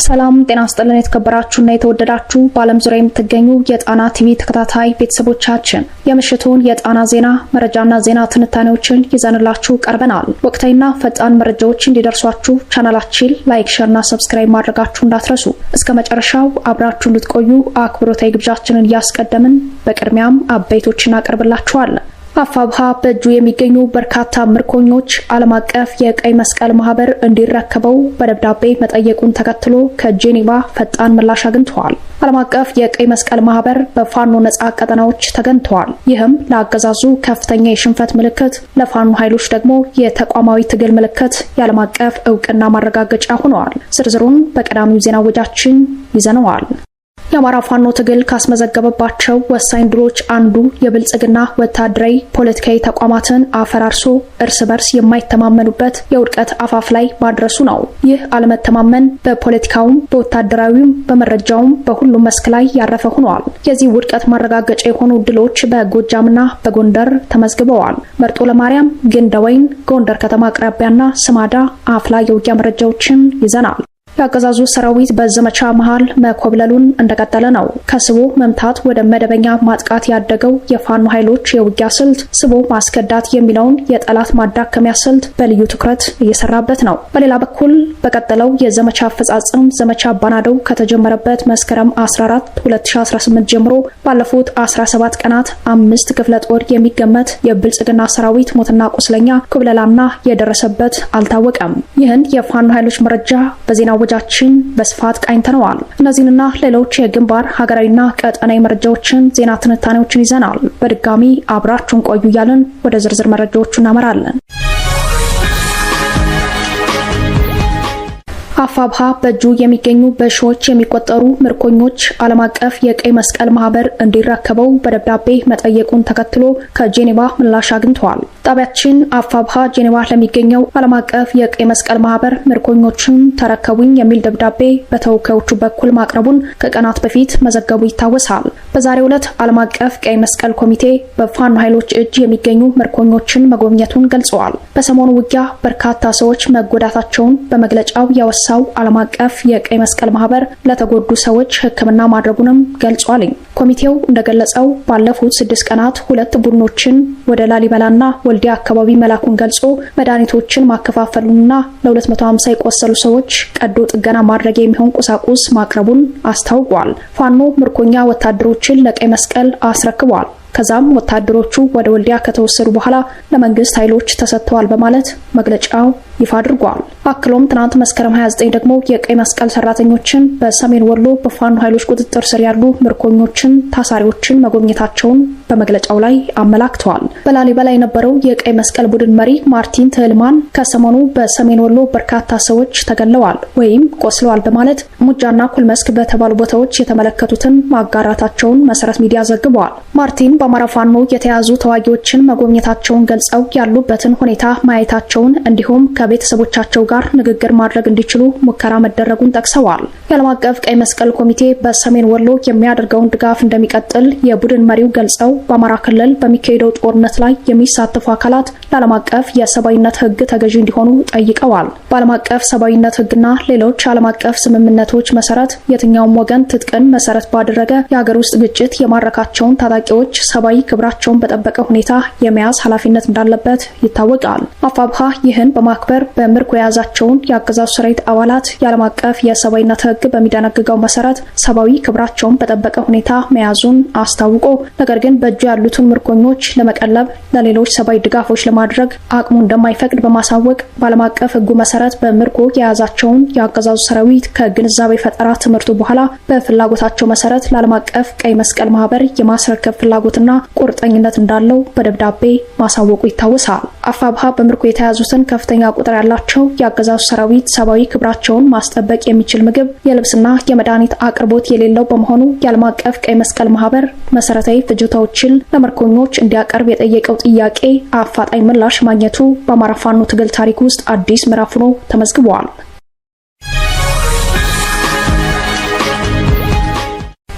ሰላም ጤና ይስጥልን የተከበራችሁና የተወደዳችሁ በዓለም ዙሪያ የምትገኙ የጣና ቲቪ ተከታታይ ቤተሰቦቻችን የምሽቱን የጣና ዜና መረጃና ዜና ትንታኔዎችን ይዘንላችሁ ቀርበናል። ወቅታዊና ፈጣን መረጃዎች እንዲደርሷችሁ ቻናላችን ላይክ፣ ሼርና ሰብስክራይብ ማድረጋችሁ እንዳትረሱ። እስከ መጨረሻው አብራችሁ እንድትቆዩ አክብሮታዊ ግብዣችንን እያስቀደምን በቅድሚያም አበይቶችን አቀርብላችኋለን። አፋብሃ በእጁ የሚገኙ በርካታ ምርኮኞች ዓለም አቀፍ የቀይ መስቀል ማህበር እንዲረከበው በደብዳቤ መጠየቁን ተከትሎ ከጄኔቫ ፈጣን ምላሽ አግኝተዋል። ዓለም አቀፍ የቀይ መስቀል ማህበር በፋኖ ነጻ ቀጠናዎች ተገኝተዋል። ይህም ለአገዛዙ ከፍተኛ የሽንፈት ምልክት፣ ለፋኖ ኃይሎች ደግሞ የተቋማዊ ትግል ምልክት፣ የዓለም አቀፍ እውቅና ማረጋገጫ ሆነዋል። ዝርዝሩን በቀዳሚው ዜና ወጃችን ይዘነዋል። የአማራ ፋኖ ትግል ካስመዘገበባቸው ወሳኝ ድሎች አንዱ የብልጽግና ወታደራዊ ፖለቲካዊ ተቋማትን አፈራርሶ እርስ በርስ የማይተማመኑበት የውድቀት አፋፍ ላይ ማድረሱ ነው። ይህ አለመተማመን በፖለቲካውም በወታደራዊውም በመረጃውም በሁሉም መስክ ላይ ያረፈ ሆኗል። የዚህ ውድቀት ማረጋገጫ የሆኑ ድሎች በጎጃምና በጎንደር ተመዝግበዋል። መርጦ ለማርያም፣ ግንደወይን፣ ጎንደር ከተማ አቅራቢያና ስማዳ አፍላ የውጊያ መረጃዎችን ይዘናል። የአገዛዙ ሰራዊት በዘመቻ መሃል መኮብለሉን እንደቀጠለ ነው። ከስቦ መምታት ወደ መደበኛ ማጥቃት ያደገው የፋኖ ኃይሎች የውጊያ ስልት ስቦ ማስከዳት የሚለውን የጠላት ማዳከሚያ ስልት በልዩ ትኩረት እየሰራበት ነው። በሌላ በኩል በቀጠለው የዘመቻ አፈጻጸም ዘመቻ ባናደው ከተጀመረበት መስከረም 14 2018 ጀምሮ ባለፉት 17 ቀናት 5 ክፍለ ጦር የሚገመት የብልጽግና ሰራዊት ሞትና ቁስለኛ ኩብለላና የደረሰበት አልታወቀም። ይህን የፋኖ ኃይሎች መረጃ በዜና ወጃችን በስፋት ቃኝተነዋል። እነዚህንና ሌሎች የግንባር ሀገራዊና ቀጠናዊ መረጃዎችን ዜና ትንታኔዎችን ይዘናል። በድጋሚ አብራችሁን ቆዩ እያልን ወደ ዝርዝር መረጃዎቹ እናመራለን። አፋብሃ በእጁ የሚገኙ በሺዎች የሚቆጠሩ ምርኮኞች ዓለም አቀፍ የቀይ መስቀል ማህበር እንዲረከበው በደብዳቤ መጠየቁን ተከትሎ ከጄኔቫ ምላሽ አግኝተዋል። ጣቢያችን አፋብሃ ጄኔቫ ለሚገኘው ዓለም አቀፍ የቀይ መስቀል ማህበር ምርኮኞችን ተረከቡኝ የሚል ደብዳቤ በተወካዮቹ በኩል ማቅረቡን ከቀናት በፊት መዘገቡ ይታወሳል። በዛሬው ዕለት ዓለም አቀፍ ቀይ መስቀል ኮሚቴ በፋኖ ኃይሎች እጅ የሚገኙ ምርኮኞችን መጎብኘቱን ገልጸዋል። በሰሞኑ ውጊያ በርካታ ሰዎች መጎዳታቸውን በመግለጫው ያወሳው ዓለም አቀፍ የቀይ መስቀል ማህበር ለተጎዱ ሰዎች ሕክምና ማድረጉንም ገልጿል። ኮሚቴው እንደገለጸው ባለፉት 6 ቀናት 2 ቡድኖችን ወደ ላሊበላና ወልዲያ አካባቢ መላኩን ገልጾ መድኃኒቶችን ማከፋፈሉንና ለ250 የቆሰሉ ሰዎች ቀዶ ጥገና ማድረግ የሚሆን ቁሳቁስ ማቅረቡን አስታውቋል። ፋኖ ምርኮኛ ወታደሮችን ለቀይ መስቀል አስረክቧል። ከዛም ወታደሮቹ ወደ ወልዲያ ከተወሰዱ በኋላ ለመንግስት ኃይሎች ተሰጥተዋል በማለት መግለጫው ይፋ አድርጓል። አክሎም ትናንት መስከረም 29 ደግሞ የቀይ መስቀል ሰራተኞችን በሰሜን ወሎ በፋኖ ኃይሎች ቁጥጥር ስር ያሉ ምርኮኞችን፣ ታሳሪዎችን መጎብኘታቸውን በመግለጫው ላይ አመላክተዋል። በላሊበላ የነበረው የቀይ መስቀል ቡድን መሪ ማርቲን ትልማን ከሰሞኑ በሰሜን ወሎ በርካታ ሰዎች ተገለዋል ወይም ቆስለዋል በማለት ሙጃና ኩልመስክ በተባሉ ቦታዎች የተመለከቱትን ማጋራታቸውን መሰረት ሚዲያ ዘግቧል። ማርቲን በአማራ ፋኖ የተያዙ ተዋጊዎችን መጎብኘታቸውን ገልጸው ያሉበትን ሁኔታ ማየታቸውን እንዲሁም ከቤተሰቦቻቸው ጋር ንግግር ማድረግ እንዲችሉ ሙከራ መደረጉን ጠቅሰዋል። የዓለም አቀፍ ቀይ መስቀል ኮሚቴ በሰሜን ወሎ የሚያደርገውን ድጋፍ እንደሚቀጥል የቡድን መሪው ገልጸው በአማራ ክልል በሚካሄደው ጦርነት ላይ የሚሳተፉ አካላት ለዓለም አቀፍ የሰብአዊነት ሕግ ተገዢ እንዲሆኑ ጠይቀዋል። በዓለም አቀፍ ሰብአዊነት ሕግና ሌሎች ዓለም አቀፍ ስምምነቶች መሰረት የትኛውም ወገን ትጥቅን መሰረት ባደረገ የሀገር ውስጥ ግጭት የማረካቸውን ታጣቂዎች ሰብአዊ ክብራቸውን በጠበቀ ሁኔታ የመያዝ ኃላፊነት እንዳለበት ይታወቃል። አፋብሃ ይህን በማክበር በምርኮ የያዛቸውን የአገዛዙ ሰራዊት አባላት የዓለም አቀፍ የሰብአዊነት ሕግ በሚደነግገው መሰረት ሰብአዊ ክብራቸውን በጠበቀ ሁኔታ መያዙን አስታውቆ ነገር ግን በእጁ ያሉትን ምርኮኞች ለመቀለብ ለሌሎች ሰብአዊ ድጋፎች ለማድረግ አቅሙ እንደማይፈቅድ በማሳወቅ በዓለም አቀፍ ሕጉ መሰረት በምርኮ የያዛቸውን የአገዛዙ ሰራዊት ከግንዛቤ ፈጠራ ትምህርቱ በኋላ በፍላጎታቸው መሰረት ለዓለም አቀፍ ቀይ መስቀል ማህበር የማስረከብ ፍላጎትና ቁርጠኝነት እንዳለው በደብዳቤ ማሳወቁ ይታወሳል። አፋብሃ በምርኮ የተያዙትን ከፍተኛ ቁጥር ያላቸው የአገዛዙ ሰራዊት ሰብአዊ ክብራቸውን ማስጠበቅ የሚችል ምግብ፣ የልብስና የመድኃኒት አቅርቦት የሌለው በመሆኑ የዓለም አቀፍ ቀይ መስቀል ማህበር መሰረታዊ ፍጆታዎችን ለምርኮኞች እንዲያቀርብ የጠየቀው ጥያቄ አፋጣኝ ምላሽ ማግኘቱ በአማራ ፋኖ ትግል ታሪክ ውስጥ አዲስ ምዕራፍ ሆኖ ተመዝግቧል።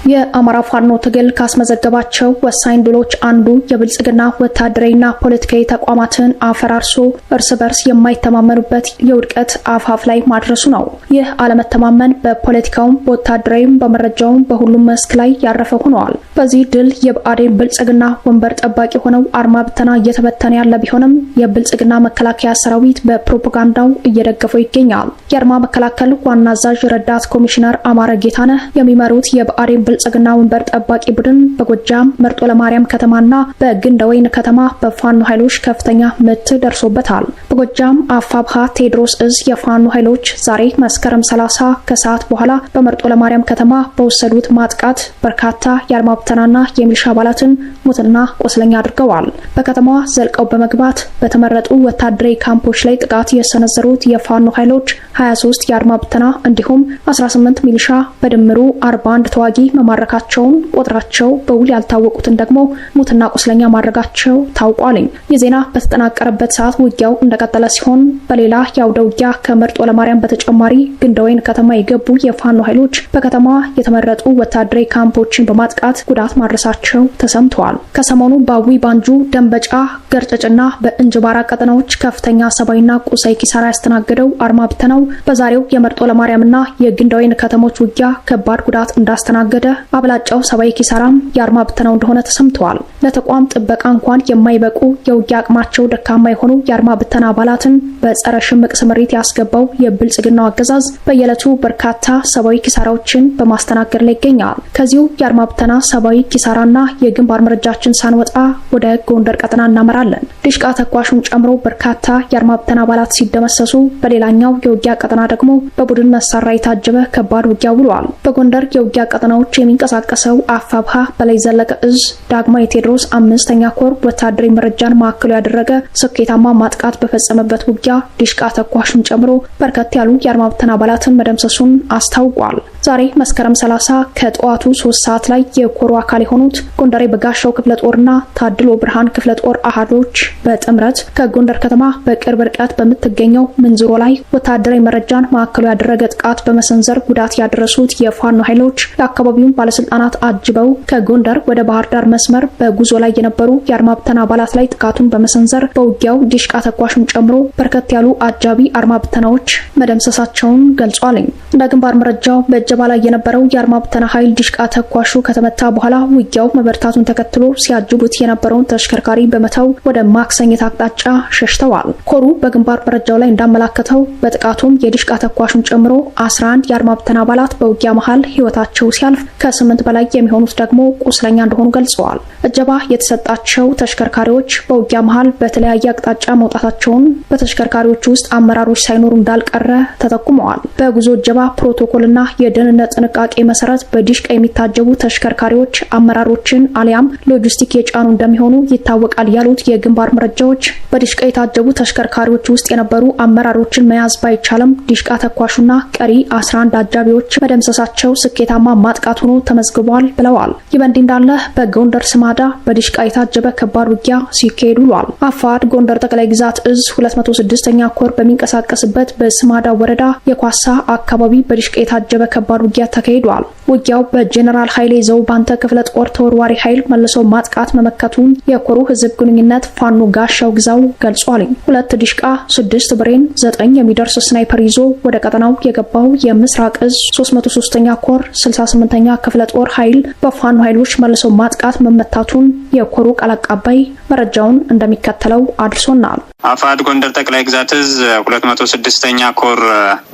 የአማራ ፋኖ ትግል ካስመዘገባቸው ወሳኝ ድሎች አንዱ የብልጽግና ወታደራዊና ፖለቲካዊ ተቋማትን አፈራርሶ እርስ በርስ የማይተማመኑበት የውድቀት አፋፍ ላይ ማድረሱ ነው። ይህ አለመተማመን በፖለቲካውም በወታደራዊም በመረጃውም በሁሉም መስክ ላይ ያረፈ ሆነዋል። በዚህ ድል የብአዴን ብልጽግና ወንበር ጠባቂ ሆነው አርማ ብተና እየተበተነ ያለ ቢሆንም የብልጽግና መከላከያ ሰራዊት በፕሮፓጋንዳው እየደገፈው ይገኛል። የአርማ መከላከል ዋና አዛዥ ረዳት ኮሚሽነር አማረ ጌታነህ የሚመሩት የብአዴን ብልጽግና ወንበር ጠባቂ ቡድን በጎጃም መርጦ ለማርያም ከተማና በግንደወይን ከተማ በፋኖ ኃይሎች ከፍተኛ ምት ደርሶበታል። በጎጃም አፋብሃ ቴዎድሮስ እዝ የፋኖ ኃይሎች ዛሬ መስከረም 30 ከሰዓት በኋላ በመርጦ ለማርያም ከተማ በወሰዱት ማጥቃት በርካታ የአድማ ብተናና የሚሊሻ አባላትን ሙትና ቆስለኛ አድርገዋል። በከተማዋ ዘልቀው በመግባት በተመረጡ ወታደራዊ ካምፖች ላይ ጥቃት የሰነዘሩት የፋኖ ኃይሎች 23 የአድማ ብተና እንዲሁም 18 ሚሊሻ በድምሩ 41 ተዋጊ መማረካቸውን ቁጥራቸው በውል ያልታወቁትን ደግሞ ሙትና ቆስለኛ ማድረጋቸው ታውቋል። የዜና በተጠናቀረበት ሰዓት ውጊያው እንደቀጠለ ሲሆን በሌላ የአውደ ውጊያ ከመርጦ ለማርያም በተጨማሪ ግንደወይን ከተማ የገቡ የፋኖ ኃይሎች በከተማዋ የተመረጡ ወታደራዊ ካምፖችን በማጥቃት ጉዳት ማድረሳቸው ተሰምተዋል። ከሰሞኑ በአዊ ባንጁ፣ ደንበጫ፣ ገርጨጭና በእንጅባራ ቀጠናዎች ከፍተኛ ሰብአዊና ቁሳዊ ኪሳራ ያስተናገደው አርማ ብተናው በዛሬው የመርጦ ለማርያምና የግንደወይን ከተሞች ውጊያ ከባድ ጉዳት እንዳስተናገደ አብላጫው ሰብአዊ ኪሳራም የአርማ ብተናው እንደሆነ ተሰምተዋል። ለተቋም ጥበቃ እንኳን የማይበቁ የውጊያ አቅማቸው ደካማ የሆኑ የአርማ ብተና አባላትን በጸረ ሽምቅ ስምሪት ያስገባው የብልጽግናው አገዛዝ በየዕለቱ በርካታ ሰብአዊ ኪሳራዎችን በማስተናገድ ላይ ይገኛል። ከዚሁ የአርማ ብተና ሰብአዊ ኪሳራና የግንባር መረጃችን ሳንወጣ ወደ ጎንደር ቀጠና እናመራለን። ዲሽቃ ተኳሹን ጨምሮ በርካታ የአርማ ብተና አባላት ሲደመሰሱ፣ በሌላኛው የውጊያ ቀጠና ደግሞ በቡድን መሳሪያ የታጀበ ከባድ ውጊያ ውሏል። በጎንደር የውጊያ ቀጠናዎች የሚንቀሳቀሰው አፋብሃ በላይ ዘለቀ እዝ ዳግማዊ ቴዎድሮስ 5ኛ ኮር ወታደራዊ መረጃን ማዕከሉ ያደረገ ስኬታማ ማጥቃት በፈጸመበት ውጊያ ዲሽቃ ተኳሹን ጨምሮ በርከት ያሉ የአድማ ብተና አባላትን መደምሰሱን አስታውቋል። ዛሬ መስከረም 30 ከጠዋቱ 3 ሰዓት ላይ የኮሩ አካል የሆኑት ጎንደሬ በጋሻው ክፍለ ጦርና ታድሎ ብርሃን ክፍለ ጦር አሃዶች በጥምረት ከጎንደር ከተማ በቅርብ ርቀት በምትገኘው ምንዝሮ ላይ ወታደራዊ መረጃን ማዕከሉ ያደረገ ጥቃት በመሰንዘር ጉዳት ያደረሱት የፋኖ ኃይሎች የአካባቢውን ባለስልጣናት አጅበው ከጎንደር ወደ ባህር ዳር መስመር በጉዞ ላይ የነበሩ የአድማ ብተና አባላት ላይ ጥቃቱን በመሰንዘር በውጊያው ዲሽቃ ተኳሹን ጨምሮ በርከት ያሉ አጃቢ አድማ ብተናዎች መደምሰሳቸውን ገልጿል። እንደ ግንባር መረጃው በእጀባ ላይ የነበረው የአድማ ብተና ኃይል ዲሽቃ ተኳሹ ከተመታ በኋላ ውጊያው መበርታቱን ተከትሎ ሲያጅቡት የነበረውን ተሽከርካሪ በመተው ወደ ማክሰኝት አቅጣጫ ሸሽተዋል። ኮሩ በግንባር መረጃው ላይ እንዳመላከተው በጥቃቱም የዲሽቃ ተኳሹን ጨምሮ 11 የአድማ ብተና አባላት በውጊያ መሃል ህይወታቸው ሲያልፍ ከ8 በላይ የሚሆኑት ደግሞ ቁስለኛ እንደሆኑ ገልጸዋል። እጀባ የተሰጣቸው ተሽከርካሪዎች በውጊያ መሃል በተለያየ አቅጣጫ መውጣታቸውን በተሽከርካሪዎች ውስጥ አመራሮች ሳይኖሩ እንዳልቀረ ተጠቁመዋል። በጉዞ እጀባ ፕሮቶኮልና የደህንነት ጥንቃቄ መሰረት በዲሽቃ የሚታጀቡ ተሽከርካሪዎች አመራሮችን አሊያም ሎጂስቲክ የጫኑ እንደሚሆኑ ይታወቃል ያሉት የግንባር መረጃዎች በዲሽቃ የታጀቡ ተሽከርካሪዎች ውስጥ የነበሩ አመራሮችን መያዝ ባይቻልም ዲሽቃ ተኳሹና ቀሪ 11 አጃቢዎች መደምሰሳቸው ስኬታማ ማጥቃት ሆኖ ተመዝግቧል ብለዋል። ይህ በእንዲህ እንዳለ በጎንደር ስማዳ በዲሽቃ የታጀበ ከባድ ውጊያ ሲካሄድ ውሏል። አፋድ ጎንደር ጠቅላይ ግዛት እዝ 206ኛ ኮር በሚንቀሳቀስበት በስማዳ ወረዳ የኳሳ አካባቢ በዲሽቃ የታጀበ ከባድ ውጊያ ተካሂዷል። ውጊያው በጀነራል ኃይሌ ዘውባንተ ክፍለ ጦር ተወርዋሪ ኃይል መልሶ ማጥቃት መመከቱን የኮሩ ህዝብ ግንኙነት ፋኖ ጋሻው ግዛው ገልጿል። 2 ዲሽቃ፣ 6 ብሬን፣ 9 የሚደርስ ስናይፐር ይዞ ወደ ቀጠናው የገባው የምስራቅ እዝ 303ኛ ኮር 68ኛ ክፍለ ጦር ኃይል በፋኖ ኃይሎች መልሶ ማጥቃት መመታቱን የኮሩ ቃል አቀባይ መረጃውን እንደሚከተለው አድርሶናል። አፋድ ጎንደር ጠቅላይ ግዛት እዝ 206ኛ ኮር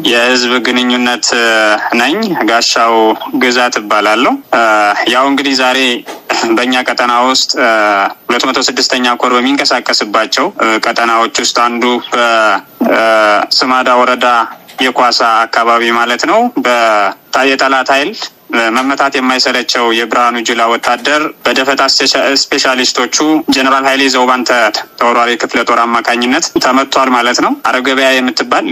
የህዝብ ግንኙነት ነኝ። ጋሻው ግዛት እባላለሁ። ያው እንግዲህ ዛሬ በእኛ ቀጠና ውስጥ 206ኛ ኮር በሚንቀሳቀስባቸው ቀጠናዎች ውስጥ አንዱ በስማዳ ወረዳ የኳሳ አካባቢ ማለት ነው የጠላት ኃይል መመታት የማይሰለቸው የብርሃኑ ጁላ ወታደር በደፈጣ ስፔሻሊስቶቹ ጀነራል ኃይሌ ዘውባንተ ተወርዋሪ ክፍለ ጦር አማካኝነት ተመቷል ማለት ነው። አረገበያ የምትባል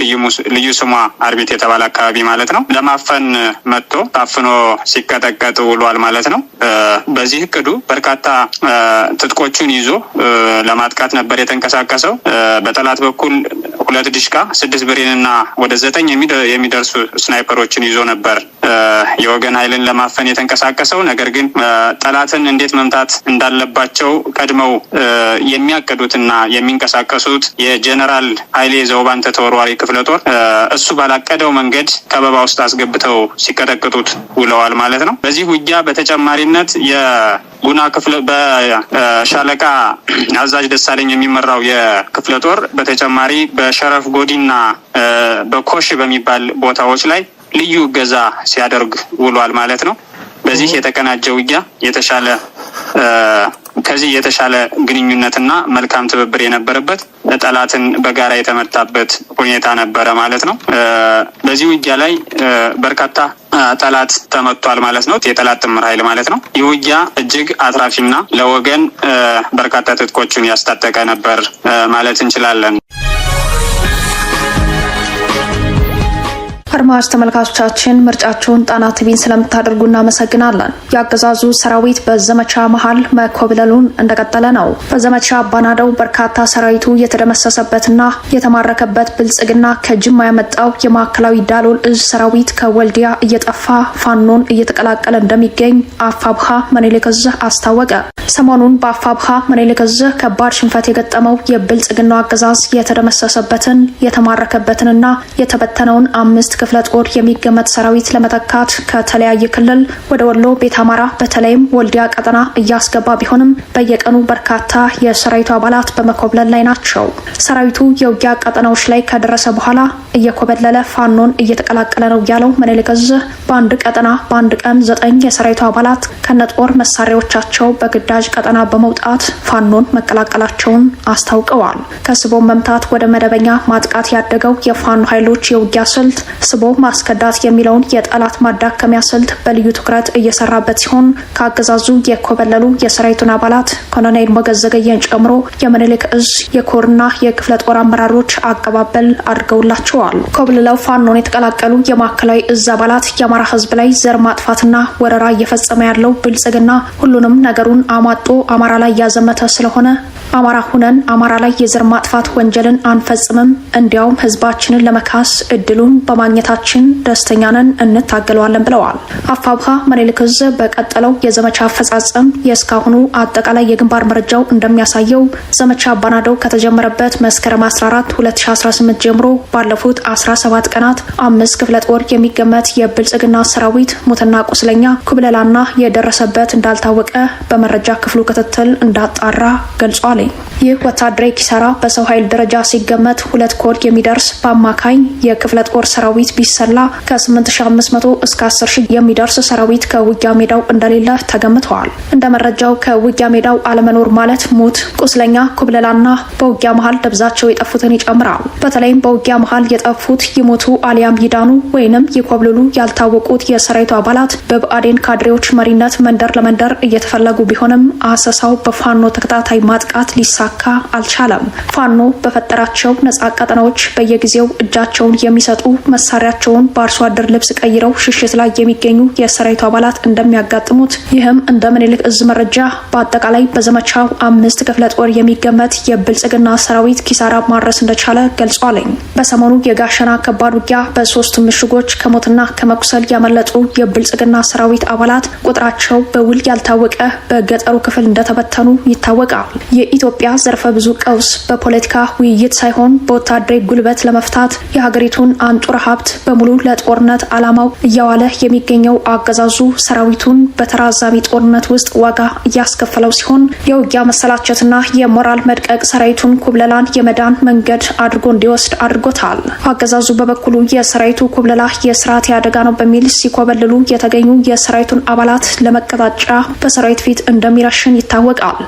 ልዩ ስሟ አርቢት የተባለ አካባቢ ማለት ነው ለማፈን መጥቶ ታፍኖ ሲቀጠቀጥ ውሏል ማለት ነው። በዚህ እቅዱ በርካታ ትጥቆቹን ይዞ ለማጥቃት ነበር የተንቀሳቀሰው። በጠላት በኩል 2 ዲሽቃ 6 ብሬንና ወደ 9 የሚደርሱ ስናይፐሮችን ይዞ ነበር የወገን ኃይልን ለማፈን የተንቀሳቀሰው። ነገር ግን ጠላትን እንዴት መምታት እንዳለባቸው ቀድመው የሚያቅዱትና የሚንቀሳቀሱት የጀነራል ኃይሌ ዘውባንተ ተወርዋሪ ክፍለ ጦር እሱ ባላቀደው መንገድ ከበባ ውስጥ አስገብተው ሲቀጠቅጡት ውለዋል ማለት ነው። በዚህ ውጊያ በተጨማሪነት የጉና ክፍለ በሻለቃ አዛዥ ደሳለኝ የሚመራው የክፍለ ጦር በተጨማሪ በሸረፍ ጎዲና በኮሽ በሚባል ቦታዎች ላይ ልዩ እገዛ ሲያደርግ ውሏል ማለት ነው። በዚህ የተቀናጀ ውጊያ ከዚህ የተሻለ ግንኙነትና መልካም ትብብር የነበረበት ጠላትን በጋራ የተመታበት ሁኔታ ነበረ ማለት ነው። በዚህ ውጊያ ላይ በርካታ ጠላት ተመቷል ማለት ነው። የጠላት ጥምር ኃይል ማለት ነው። ይህ ውጊያ እጅግ አትራፊና ለወገን በርካታ ትጥቆችን ያስታጠቀ ነበር ማለት እንችላለን። አድማጭ ተመልካቾቻችን ምርጫችሁን ጣና ቲቪን ስለምታደርጉ እናመሰግናለን። የአገዛዙ ሰራዊት በዘመቻ መሃል መኮብለሉን እንደቀጠለ ነው። በዘመቻ አባናደው በርካታ ሰራዊቱ የተደመሰሰበትና የተማረከበት ብልጽግና ከጅማ ያመጣው የማዕከላዊ ዳሎል እዝ ሰራዊት ከወልዲያ እየጠፋ ፋኖን እየተቀላቀለ እንደሚገኝ አፋብሃ ምኒልክ ዕዝ አስታወቀ። ሰሞኑን በአፋብሃ ምኒልክ ዕዝ ከባድ ሽንፈት የገጠመው የብልጽግናው አገዛዝ የተደመሰሰበትን የተማረከበትንና የተበተነውን 5 ክፍለ ጦር የሚገመት ሰራዊት ለመተካት ከተለያየ ክልል ወደ ወሎ ቤት አማራ በተለይም ወልዲያ ቀጠና እያስገባ ቢሆንም በየቀኑ በርካታ የሰራዊቱ አባላት በመኮብለል ላይ ናቸው። ሰራዊቱ የውጊያ ቀጠናዎች ላይ ከደረሰ በኋላ እየኮበለለ ፋኖን እየተቀላቀለ ነው ያለው ምኒልክ ዕዝ በአንድ ቀጠና በአንድ ቀን 9 የሰራዊቱ አባላት ከነጦር መሳሪያዎቻቸው በግዳጅ ቀጠና በመውጣት ፋኖን መቀላቀላቸውን አስታውቀዋል። ከስቦ መምታት ወደ መደበኛ ማጥቃት ያደገው የፋኖ ኃይሎች የውጊያ ስልት ስቦ ማስከዳት የሚለውን የጠላት ማዳከሚያ ስልት በልዩ ትኩረት እየሰራበት ሲሆን ከአገዛዙ የኮበለሉ የሰራዊቱን አባላት ኮሎኔል ሞገስ ዘገየን ጨምሮ የምኒልክ ዕዝ የኮርና የክፍለ ጦር አመራሮች አቀባበል አድርገውላቸዋል። ኮብልለው ፋኖን የተቀላቀሉ የማዕከላዊ ዕዝ አባላት የአማራ ሕዝብ ላይ ዘር ማጥፋትና ወረራ እየፈጸመ ያለው ብልጽግና ሁሉንም ነገሩን አሟጦ አማራ ላይ ያዘመተ ስለሆነ አማራ ሁነን አማራ ላይ የዘር ማጥፋት ወንጀልን አንፈጽምም፣ እንዲያውም ህዝባችንን ለመካስ እድሉን በማግኘታችን ደስተኛ ነን፣ እንታገለዋለን ብለዋል። አፋብሃ ምኒልክ ዕዝ በቀጠለው የዘመቻ አፈጻጸም የእስካሁኑ አጠቃላይ የግንባር መረጃው እንደሚያሳየው ዘመቻ አባናደው ከተጀመረበት መስከረም 14 2018 ጀምሮ ባለፉት 17 ቀናት 5 ክፍለ ጦር የሚገመት የብልጽግና ሰራዊት ሙትና ቁስለኛ ኩብለላና የደረሰበት እንዳልታወቀ በመረጃ ክፍሉ ክትትል እንዳጣራ ገልጿል። ይህ ወታደራዊ ኪሳራ በሰው ኃይል ደረጃ ሲገመት 2 ኮር የሚደርስ በአማካኝ የክፍለ ጦር ሰራዊት ቢሰላ ከ8500 እስከ 10000 የሚደርስ ሰራዊት ከውጊያ ሜዳው እንደሌለ ተገምተዋል። እንደ መረጃው ከውጊያ ሜዳው አለመኖር ማለት ሙት፣ ቁስለኛ፣ ኩብለላና በውጊያ መሃል ደብዛቸው የጠፉትን ይጨምራል። በተለይም በውጊያ መሃል የጠፉት ይሞቱ አሊያም ይዳኑ ወይንም ይኮብልሉ ያልታወቁት የሰራዊቱ አባላት በብአዴን ካድሬዎች መሪነት መንደር ለመንደር እየተፈለጉ ቢሆንም አሰሳው በፋኖ ተከታታይ ማጥቃት ሊሳካ አልቻለም። ፋኖ በፈጠራቸው ነጻ ቀጠናዎች በየጊዜው እጃቸውን የሚሰጡ መሳሪያቸውን በአርሶ አደር ልብስ ቀይረው ሽሽት ላይ የሚገኙ የሰራዊቱ አባላት እንደሚያጋጥሙት፣ ይህም እንደ ምኒልክ ዕዝ መረጃ በአጠቃላይ በዘመቻው 5 ክፍለ ጦር የሚገመት የብልጽግና ሰራዊት ኪሳራ ማድረስ እንደቻለ ገልጿል። በሰሞኑ የጋሸና ከባድ ውጊያ በ3 ምሽጎች ከሞትና ከመቁሰል ያመለጡ የብልጽግና ሰራዊት አባላት ቁጥራቸው በውል ያልታወቀ በገጠሩ ክፍል እንደተበተኑ ይታወቃል። የኢትዮጵያ ዘርፈ ብዙ ቀውስ በፖለቲካ ውይይት ሳይሆን በወታደራዊ ጉልበት ለመፍታት የሀገሪቱን አንጡር ሀብት በሙሉ ለጦርነት ዓላማው እያዋለ የሚገኘው አገዛዙ ሰራዊቱን በተራዛሚ ጦርነት ውስጥ ዋጋ እያስከፈለው ሲሆን የውጊያ መሰላቸትና የሞራል መድቀቅ ሰራዊቱን ኩብለላን የመዳን መንገድ አድርጎ እንዲወስድ አድርጎታል። አገዛዙ በበኩሉ የሰራዊቱ ኩብለላ የስርዓት ያደጋ ነው በሚል ሲኮበልሉ የተገኙ የሰራዊቱን አባላት ለመቀጣጫ በሰራዊት ፊት እንደሚረሽን ይታወቃል።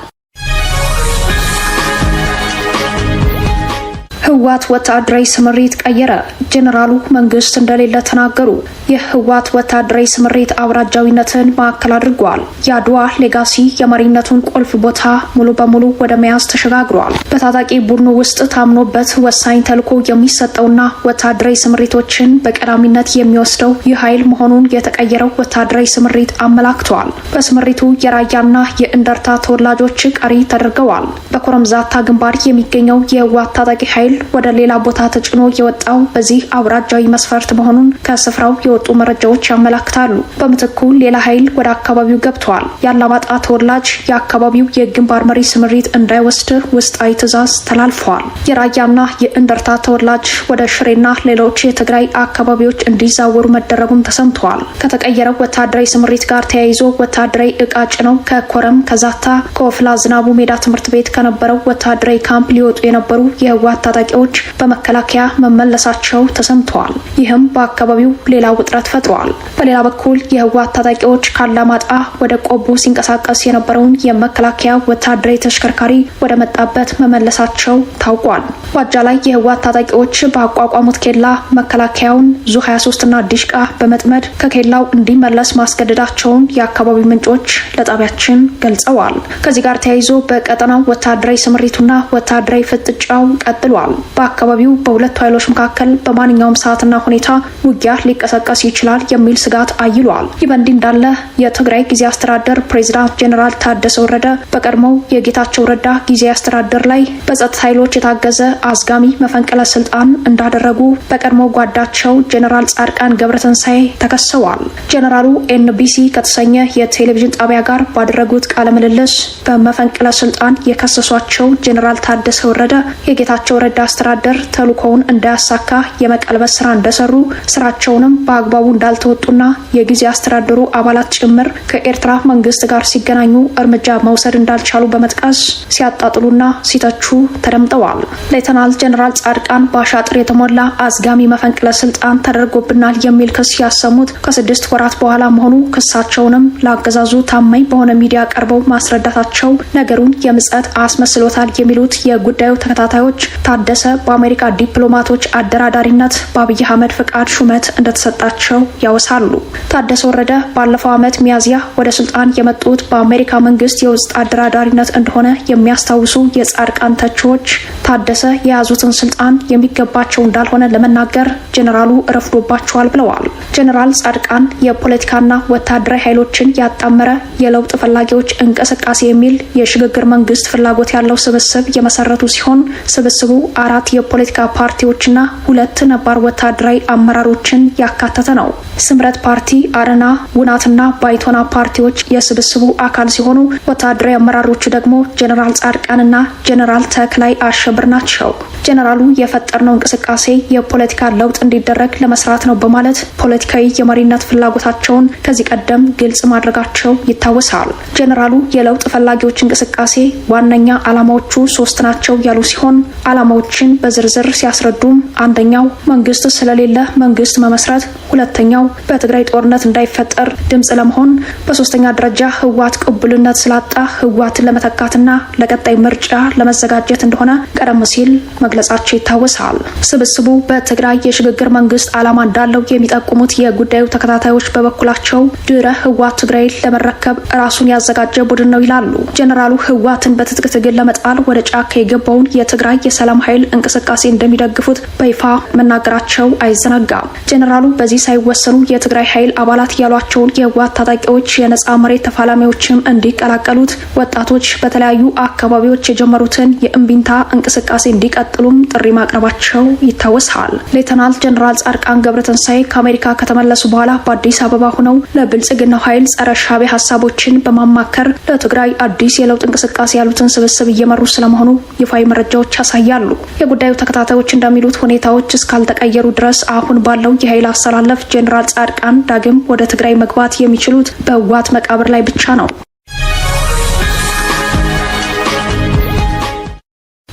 ህወሓት ወታደራዊ ስምሪት ቀየረ። ጄኔራሉ መንግስት እንደሌለ ተናገሩ። የህወሓት ወታደራዊ ስምሪት አውራጃዊነትን ማዕከል አድርጓል። የአድዋ ሌጋሲ የመሪነቱን ቁልፍ ቦታ ሙሉ በሙሉ ወደ መያዝ ተሸጋግሯል። በታጣቂ ቡድኑ ውስጥ ታምኖበት ወሳኝ ተልዕኮ የሚሰጠውና ወታደራዊ ስምሪቶችን በቀዳሚነት የሚወስደው ይህ ኃይል መሆኑን የተቀየረው ወታደራዊ ስምሪት አመላክተዋል። በስምሪቱ የራያና የእንደርታ ተወላጆች ቀሪ ተደርገዋል። በኮረምዛታ ግንባር የሚገኘው የህወሓት ታጣቂ ኃይል ወደ ሌላ ቦታ ተጭኖ የወጣው በዚህ አውራጃዊ መስፈርት መሆኑን ከስፍራው የወጡ መረጃዎች ያመላክታሉ። በምትኩ ሌላ ኃይል ወደ አካባቢው ገብተዋል። የአላማጣ ተወላጅ የአካባቢው የግንባር መሪ ስምሪት እንዳይወስድ ውስጣዊ ትዕዛዝ ተላልፈዋል። የራያና የእንደርታ ተወላጅ ወደ ሽሬና ሌሎች የትግራይ አካባቢዎች እንዲዛወሩ መደረጉም ተሰምተዋል። ከተቀየረው ወታደራዊ ስምሪት ጋር ተያይዞ ወታደራዊ እቃ ጭነው ከኮረም ከዛታ ከወፍላ ዝናቡ ሜዳ ትምህርት ቤት ከነበረው ወታደራዊ ካምፕ ሊወጡ የነበሩ የህወሓት ታጣቂዎች በመከላከያ መመለሳቸው ተሰምተዋል። ይህም በአካባቢው ሌላ ውጥረት ፈጥሯል። በሌላ በኩል የህወሓት ታጣቂዎች ካላማጣ ወደ ቆቦ ሲንቀሳቀስ የነበረውን የመከላከያ ወታደራዊ ተሽከርካሪ ወደ መጣበት መመለሳቸው ታውቋል። ዋጃ ላይ የህወሓት ታጣቂዎች በአቋቋሙት ኬላ መከላከያውን ዙ 23 እና ዲሽቃ በመጥመድ ከኬላው እንዲመለስ ማስገደዳቸውን የአካባቢው ምንጮች ለጣቢያችን ገልጸዋል። ከዚህ ጋር ተያይዞ በቀጠናው ወታደራዊ ስምሪቱና ወታደራዊ ፍጥጫው ቀጥሏል። በአካባቢው በሁለቱ ኃይሎች መካከል በማንኛውም ሰዓትና ሁኔታ ውጊያ ሊቀሰቀስ ይችላል የሚል ስጋት አይሏል። ይህ በእንዲህ እንዳለ የትግራይ ጊዜ አስተዳደር ፕሬዚዳንት ጄኔራል ታደሰ ወረደ በቀድሞው የጌታቸው ረዳ ጊዜ አስተዳደር ላይ በጸጥታ ኃይሎች የታገዘ አዝጋሚ መፈንቅለ ስልጣን እንዳደረጉ በቀድሞ ጓዳቸው ጄኔራል ጻድቃን ገብረተንሳኤ ተከሰዋል። ጄኔራሉ ኤንቢሲ ከተሰኘ የቴሌቪዥን ጣቢያ ጋር ባደረጉት ቃለ ምልልስ በመፈንቅለ ስልጣን የከሰሷቸው ጄኔራል ታደሰ ወረደ የጌታቸው ረዳ አስተዳደር ተልዕኮውን እንዳያሳካ የመቀልበስ ስራ እንደሰሩ፣ ስራቸውንም በአግባቡ እንዳልተወጡና የጊዜ አስተዳደሩ አባላት ጭምር ከኤርትራ መንግስት ጋር ሲገናኙ እርምጃ መውሰድ እንዳልቻሉ በመጥቀስ ሲያጣጥሉና ሲተቹ ተደምጠዋል። ሌተናል ጄኔራል ጻድቃን በአሻጥር የተሞላ አዝጋሚ መፈንቅለ ስልጣን ተደርጎብናል የሚል ክስ ያሰሙት ከ6 ወራት በኋላ መሆኑ ክሳቸውንም ለአገዛዙ ታማኝ በሆነ ሚዲያ ቀርበው ማስረዳታቸው ነገሩን የምጸት አስመስሎታል የሚሉት የጉዳዩ ተከታታዮች ታደሰ በአሜሪካ ዲፕሎማቶች አደራዳሪነት በአብይ አህመድ ፍቃድ ሹመት እንደተሰጣቸው ያወሳሉ። ታደሰ ወረደ ባለፈው ዓመት ሚያዝያ ወደ ስልጣን የመጡት በአሜሪካ መንግስት የውስጥ አደራዳሪነት እንደሆነ የሚያስታውሱ የጻድቃን ተቺዎች ታደሰ የያዙትን ስልጣን የሚገባቸው እንዳልሆነ ለመናገር ጄኔራሉ ረፍዶባቸዋል ብለዋል። ጄኔራል ጻድቃን የፖለቲካና ወታደራዊ ኃይሎችን ያጣመረ የለውጥ ፈላጊዎች እንቅስቃሴ የሚል የሽግግር መንግስት ፍላጎት ያለው ስብስብ የመሰረቱ ሲሆን ስብስቡ 4 የፖለቲካ ፓርቲዎችና 2 ነባር ወታደራዊ አመራሮችን ያካተተ ነው። ስምረት ፓርቲ፣ አረና፣ ውናትና ባይቶና ፓርቲዎች የስብስቡ አካል ሲሆኑ ወታደራዊ አመራሮቹ ደግሞ ጄኔራል ጻድቃንና ጄኔራል ተክላይ አሸብር ናቸው። ጄኔራሉ የፈጠርነው እንቅስቃሴ የፖለቲካ ለውጥ እንዲደረግ ለመስራት ነው በማለት ፖለቲካዊ የመሪነት ፍላጎታቸውን ከዚህ ቀደም ግልጽ ማድረጋቸው ይታወሳል። ጄኔራሉ የለውጥ ፈላጊዎች እንቅስቃሴ ዋነኛ ዓላማዎቹ 3 ናቸው ያሉ ሲሆን ዓላማዎችን በዝርዝር ሲያስረዱም አንደኛው መንግስት ስለሌለ መንግስት መመስረት፣ ሁለተኛው በትግራይ ጦርነት እንዳይፈጠር ድምጽ ለመሆን፣ በሶስተኛ ደረጃ ህወሓት ቅቡልነት ስላጣ ህወሓትን ለመተካትና ለቀጣይ ምርጫ ለመዘጋጀት እንደሆነ ቀደም ሲል መግለጻቸው ይታወሳል። ስብስቡ በትግራይ የሽግግር መንግስት ዓላማ እንዳለው የሚጠቁሙት የጉዳዩ ተከታታዮች በበኩላቸው ድረ ህወሓት ትግራይን ለመረከብ ራሱን ያዘጋጀ ቡድን ነው ይላሉ። ጄኔራሉ ህወሓትን በትጥቅ ትግል ለመጣል ወደ ጫካ የገባውን የትግራይ የሰላም ኃይል እንቅስቃሴ እንደሚደግፉት በይፋ መናገራቸው አይዘነጋም። ጄኔራሉ በዚህ ሳይወሰኑ የትግራይ ኃይል አባላት ያሏቸውን የህወሓት ታጣቂዎች የነጻ መሬት ተፋላሚዎችም እንዲቀላቀሉት ወጣቶች በተለያዩ አካባቢዎች የጀመሩትን የእምቢንታ እንቅስቃሴ እንዲቀጥሉም ጥሪ ማቅረባቸው ይታወሳል። ሌተናል ጄኔራል ጻድቃን ገብረተንሳኤ ከአሜሪካ ከተመለሱ በኋላ በአዲስ አበባ ሆነው ለብልጽግናው ኃይል ጸረ ሻዕቢያ ሀሳቦችን በማማከር ለትግራይ አዲስ የለውጥ እንቅስቃሴ ያሉትን ስብስብ እየመሩ ስለመሆኑ ይፋዊ መረጃዎች ያሳያሉ። የጉዳዩ ተከታታዮች እንደሚሉት ሁኔታዎች እስካልተቀየሩ ድረስ አሁን ባለው የኃይል አሰላለፍ ጄኔራል ጻድቃን ዳግም ወደ ትግራይ መግባት የሚችሉት በህወሓት መቃብር ላይ ብቻ ነው።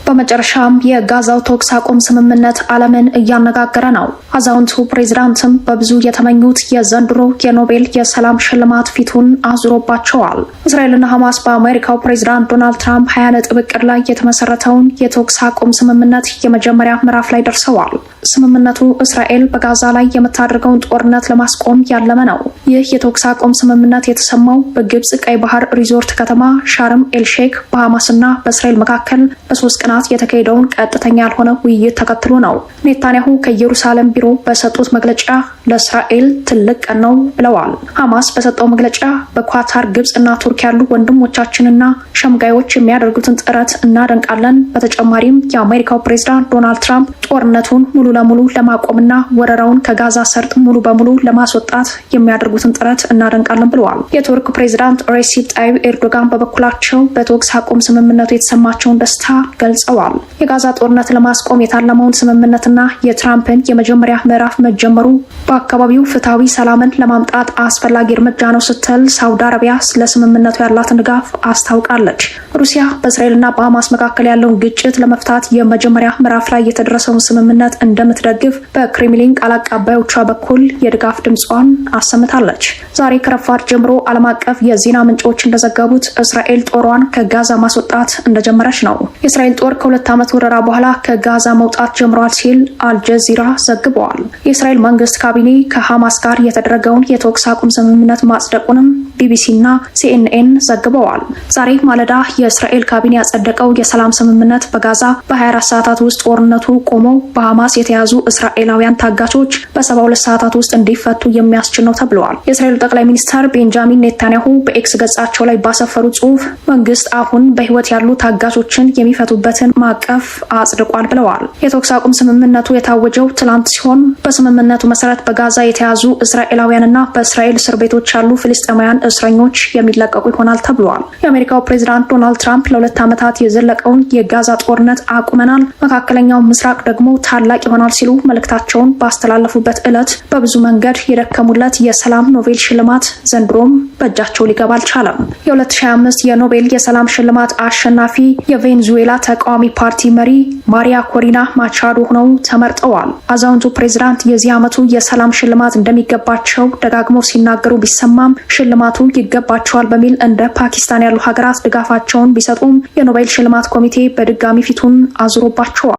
በመጨረሻም የጋዛው ተኩስ አቁም ስምምነት ዓለምን እያነጋገረ ነው። አዛውንቱ ፕሬዝዳንትም በብዙ የተመኙት የዘንድሮ የኖቤል የሰላም ሽልማት ፊቱን አዙሮባቸዋል። እስራኤልና ሐማስ በአሜሪካው ፕሬዝዳንት ዶናልድ ትራምፕ 20 ነጥብ ዕቅድ ላይ የተመሰረተውን የተኩስ አቁም ስምምነት የመጀመሪያ ምዕራፍ ላይ ደርሰዋል። ስምምነቱ እስራኤል በጋዛ ላይ የምታደርገውን ጦርነት ለማስቆም ያለመ ነው። ይህ የተኩስ አቁም ስምምነት የተሰማው በግብጽ ቀይ ባህር ሪዞርት ከተማ ሻርም ኤልሼክ በሐማስና በእስራኤል መካከል ለ3 ቀናት የተካሄደውን ቀጥተኛ ያልሆነ ውይይት ተከትሎ ነው። ኔታንያሁ ከኢየሩሳሌም ቢሮ በሰጡት መግለጫ ለእስራኤል ትልቅ ቀን ነው ብለዋል። ሐማስ በሰጠው መግለጫ በኳታር ግብጽና ቱርክ ያሉ ወንድሞቻችንና ሸምጋዮች የሚያደርጉትን ጥረት እናደንቃለን። በተጨማሪም የአሜሪካው ፕሬዝዳንት ዶናልድ ትራምፕ ጦርነቱን ሙሉ ለሙሉ ለማቆምና ወረራውን ከጋዛ ሰርጥ ሙሉ በሙሉ ለማስወጣት የሚያደርጉትን ጥረት እናደንቃለን ብለዋል። የቱርክ ፕሬዝዳንት ሬሲፕ ጣይብ ኤርዶጋን በበኩላቸው በተኩስ አቁም ስምምነቱ የተሰማቸውን ደስታ ገልጸዋል። የጋዛ ጦርነት ለማስቆም የታለመውን ስምምነትና የትራምፕን የመጀመሪያ ምዕራፍ መጀመሩ በአካባቢው ፍትሐዊ ሰላምን ለማምጣት አስፈላጊ እርምጃ ነው ስትል ሳውዲ አረቢያ ለስምምነቱ ያላትን ድጋፍ አስታውቃለች። ሩሲያ በእስራኤልና በሐማስ መካከል ያለውን ግጭት ለመፍታት የመጀመሪያ ምዕራፍ ላይ የተደረሰውን ስምምነት እንደምትደግፍ በክሬምሊን ቃል አቀባዮቿ በኩል የድጋፍ ድምጿን አሰምታለች። ዛሬ ከረፋድ ጀምሮ ዓለም አቀፍ የዜና ምንጮች እንደዘገቡት እስራኤል ጦሯን ከጋዛ ማስወጣት እንደጀመረች ነው። የእስራኤል ጦር ከ2 ዓመት ወረራ በኋላ ከጋዛ መውጣት ጀምሯል ሲል አልጀዚራ ዘግበዋል። የእስራኤል መንግስት ካቢኔ ከሐማስ ጋር የተደረገውን የተኩስ አቁም ስምምነት ማጽደቁንም ቢቢሲና ሲኤንኤን ዘግበዋል። ዛሬ ማለዳ የእስራኤል ካቢኔ ያጸደቀው የሰላም ስምምነት በጋዛ በ24 ሰዓታት ውስጥ ጦርነቱ ቆሞ በሐማስ የተያዙ እስራኤላውያን ታጋቾች በ72 ሰዓታት ውስጥ እንዲፈቱ የሚያስችል ነው ተብለዋል። የእስራኤሉ ጠቅላይ ሚኒስትር ቤንጃሚን ኔታንያሁ በኤክስ ገጻቸው ላይ ባሰፈሩ ጽሑፍ መንግስት አሁን በህይወት ያሉ ታጋቾችን የሚፈቱበትን ማዕቀፍ አጽድቋል ብለዋል። የተኩስ አቁም ስምምነቱ የታወጀው ትላንት ሲሆን በስምምነቱ መሰረት በጋዛ የተያዙ እስራኤላውያንና በእስራኤል እስር ቤቶች ያሉ ፍልስጤማውያን እስረኞች የሚለቀቁ ይሆናል ተብሏል። የአሜሪካው ፕሬዝዳንት ዶናልድ ትራምፕ ለ2 ዓመታት የዘለቀውን የጋዛ ጦርነት አቁመናል፣ መካከለኛው ምስራቅ ደግሞ ታላቅ ይሆናል ሲሉ መልእክታቸውን ባስተላለፉበት ዕለት በብዙ መንገድ የደከሙለት የሰላም ኖቤል ሽልማት ዘንድሮም በእጃቸው ሊገባ አልቻለም። የ2025 የኖቤል የሰላም ሽልማት አሸናፊ የቬንዙዌላ ተቃዋሚ ፓርቲ መሪ ማሪያ ኮሪና ማቻዶ ሆነው ተመርጠዋል። አዛውንቱ ፕሬዝዳንት የዚህ ዓመቱ የሰላም ሽልማት እንደሚገባቸው ደጋግመው ሲናገሩ ቢሰማም ሽልማቱ ይገባቸዋል በሚል እንደ ፓኪስታን ያሉ ሀገራት ድጋፋቸውን ቢሰጡም የኖቤል ሽልማት ኮሚቴ በድጋሚ ፊቱን አዙሮባቸዋል።